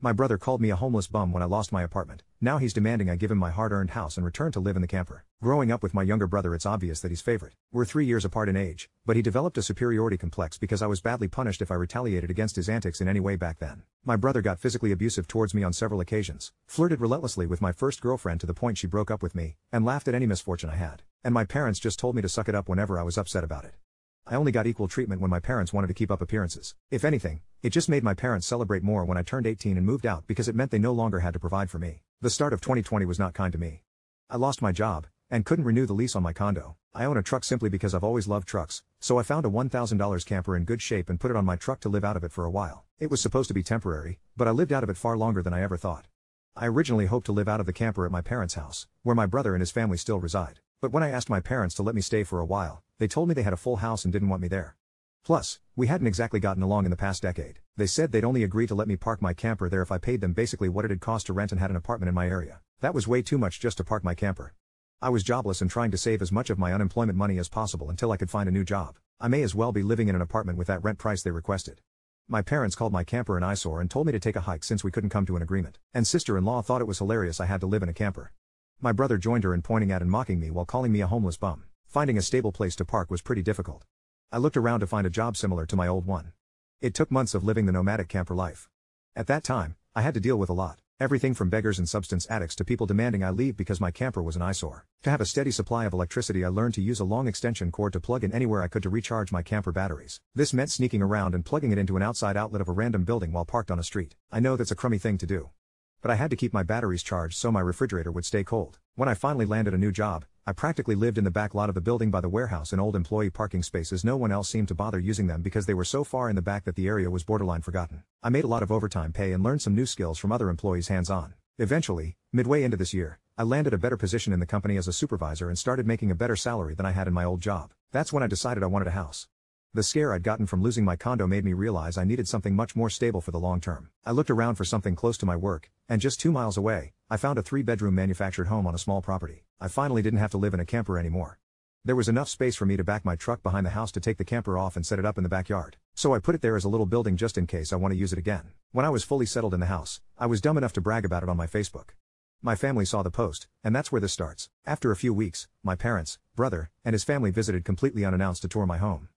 My brother called me a homeless bum when I lost my apartment. Now he's demanding I give him my hard-earned house and return to live in the camper. Growing up with my younger brother, it's obvious that he's favorite. We're 3 years apart in age, but he developed a superiority complex because I was badly punished if I retaliated against his antics in any way back then. My brother got physically abusive towards me on several occasions, flirted relentlessly with my first girlfriend to the point she broke up with me, and laughed at any misfortune I had. And my parents just told me to suck it up whenever I was upset about it. I only got equal treatment when my parents wanted to keep up appearances. If anything, it just made my parents celebrate more when I turned 18 and moved out because it meant they no longer had to provide for me. The start of 2020 was not kind to me. I lost my job, and couldn't renew the lease on my condo. I own a truck simply because I've always loved trucks, so I found a $1,000 camper in good shape and put it on my truck to live out of it for a while. It was supposed to be temporary, but I lived out of it far longer than I ever thought. I originally hoped to live out of the camper at my parents' house, where my brother and his family still reside. But when I asked my parents to let me stay for a while, they told me they had a full house and didn't want me there. Plus, we hadn't exactly gotten along in the past decade. They said they'd only agree to let me park my camper there if I paid them basically what it'd cost to rent and had an apartment in my area. That was way too much just to park my camper. I was jobless and trying to save as much of my unemployment money as possible until I could find a new job. I may as well be living in an apartment with that rent price they requested. My parents called my camper an eyesore and told me to take a hike since we couldn't come to an agreement. And sister-in-law thought it was hilarious I had to live in a camper. My brother joined her in pointing at and mocking me while calling me a homeless bum. Finding a stable place to park was pretty difficult. I looked around to find a job similar to my old one. It took months of living the nomadic camper life. At that time, I had to deal with a lot. Everything from beggars and substance addicts to people demanding I leave because my camper was an eyesore. To have a steady supply of electricity, I learned to use a long extension cord to plug in anywhere I could to recharge my camper batteries. This meant sneaking around and plugging it into an outside outlet of a random building while parked on a street. I know that's a crummy thing to do, but I had to keep my batteries charged so my refrigerator would stay cold. When I finally landed a new job, I practically lived in the back lot of the building by the warehouse in old employee parking spaces. No one else seemed to bother using them because they were so far in the back that the area was borderline forgotten. I made a lot of overtime pay and learned some new skills from other employees hands-on. Eventually, midway into this year, I landed a better position in the company as a supervisor and started making a better salary than I had in my old job. That's when I decided I wanted a house. The scare I'd gotten from losing my condo made me realize I needed something much more stable for the long term. I looked around for something close to my work, and just 2 miles away, I found a 3-bedroom manufactured home on a small property. I finally didn't have to live in a camper anymore. There was enough space for me to back my truck behind the house to take the camper off and set it up in the backyard. So I put it there as a little building just in case I want to use it again. When I was fully settled in the house, I was dumb enough to brag about it on my Facebook. My family saw the post, and that's where this starts. After a few weeks, my parents, brother, and his family visited completely unannounced to tour my home.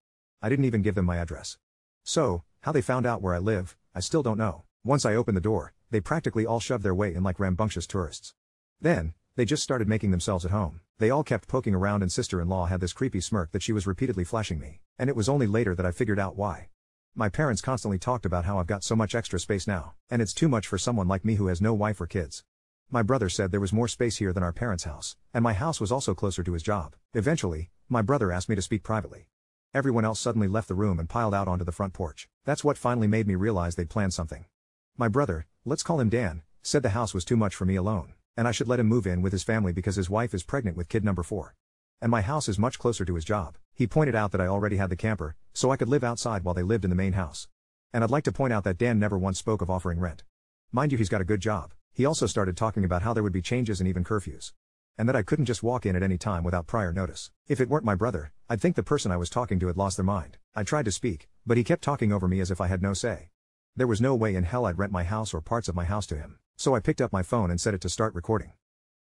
I didn't even give them my address. So, how they found out where I live, I still don't know. Once I opened the door, they practically all shoved their way in like rambunctious tourists. Then, they just started making themselves at home. They all kept poking around and sister-in-law had this creepy smirk that she was repeatedly flashing me. And it was only later that I figured out why. My parents constantly talked about how I've got so much extra space now, and it's too much for someone like me who has no wife or kids. My brother said there was more space here than our parents' house, and my house was also closer to his job. Eventually, my brother asked me to speak privately. Everyone else suddenly left the room and piled out onto the front porch. That's what finally made me realize they'd planned something. My brother, let's call him Dan, said the house was too much for me alone, and I should let him move in with his family because his wife is pregnant with kid number 4. And my house is much closer to his job. He pointed out that I already had the camper, so I could live outside while they lived in the main house. And I'd like to point out that Dan never once spoke of offering rent. Mind you, he's got a good job. He also started talking about how there would be changes and even curfews. And that I couldn't just walk in at any time without prior notice. If it weren't my brother, I'd think the person I was talking to had lost their mind. I tried to speak, but he kept talking over me as if I had no say. There was no way in hell I'd rent my house or parts of my house to him. So I picked up my phone and set it to start recording.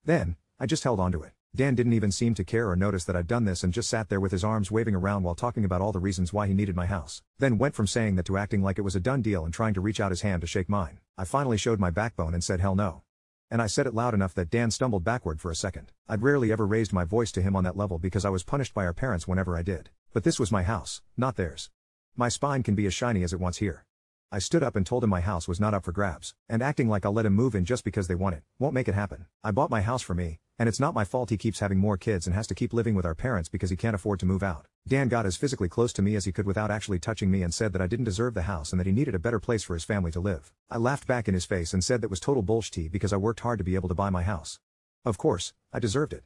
Then, I just held onto it. Dan didn't even seem to care or notice that I'd done this and just sat there with his arms waving around while talking about all the reasons why he needed my house. Then went from saying that to acting like it was a done deal and trying to reach out his hand to shake mine. I finally showed my backbone and said hell no. And I said it loud enough that Dan stumbled backward for a second. I'd rarely ever raised my voice to him on that level because I was punished by our parents whenever I did. But this was my house, not theirs. My spine can be as shiny as it wants here. I stood up and told him my house was not up for grabs, and acting like I'll let him move in just because they want it won't make it happen. I bought my house for me, and it's not my fault he keeps having more kids and has to keep living with our parents because he can't afford to move out. Dan got as physically close to me as he could without actually touching me and said that I didn't deserve the house and that he needed a better place for his family to live. I laughed back in his face and said that was total bullshit because I worked hard to be able to buy my house. Of course, I deserved it.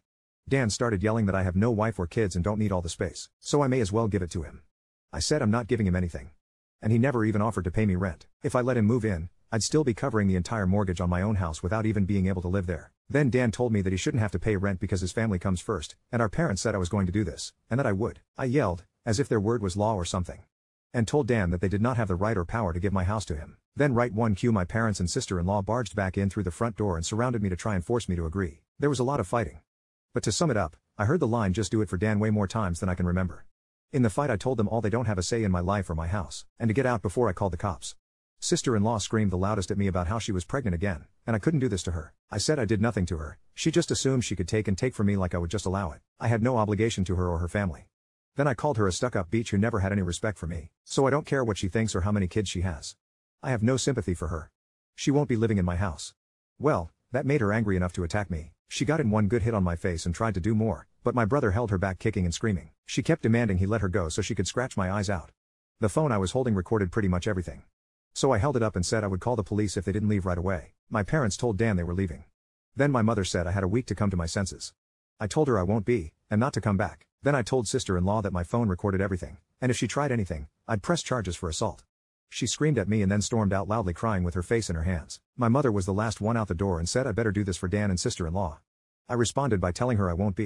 Dan started yelling that I have no wife or kids and don't need all the space, so I may as well give it to him. I said I'm not giving him anything. And he never even offered to pay me rent. If I let him move in, I'd still be covering the entire mortgage on my own house without even being able to live there. Then Dan told me that he shouldn't have to pay rent because his family comes first, and our parents said I was going to do this, and that I would. I yelled, as if their word was law or something, and told Dan that they did not have the right or power to give my house to him. Then right one cue my parents and sister-in-law barged back in through the front door and surrounded me to try and force me to agree. There was a lot of fighting. But to sum it up, I heard the line "just do it for Dan" way more times than I can remember. In the fight I told them all they don't have a say in my life or my house, and to get out before I called the cops. Sister-in-law screamed the loudest at me about how she was pregnant again, and I couldn't do this to her. I said I did nothing to her, she just assumed she could take from me like I would just allow it. I had no obligation to her or her family. Then I called her a stuck-up bitch who never had any respect for me, so I don't care what she thinks or how many kids she has. I have no sympathy for her. She won't be living in my house. Well, that made her angry enough to attack me. She got in one good hit on my face and tried to do more, but my brother held her back kicking and screaming. She kept demanding he let her go so she could scratch my eyes out. The phone I was holding recorded pretty much everything. So I held it up and said I would call the police if they didn't leave right away. My parents told Dan they were leaving. Then my mother said I had a week to come to my senses. I told her I won't be, and not to come back. Then I told sister-in-law that my phone recorded everything, and if she tried anything, I'd press charges for assault. She screamed at me and then stormed out loudly crying with her face in her hands. My mother was the last one out the door and said I better do this for Dan and sister-in-law. I responded by telling her I won't be.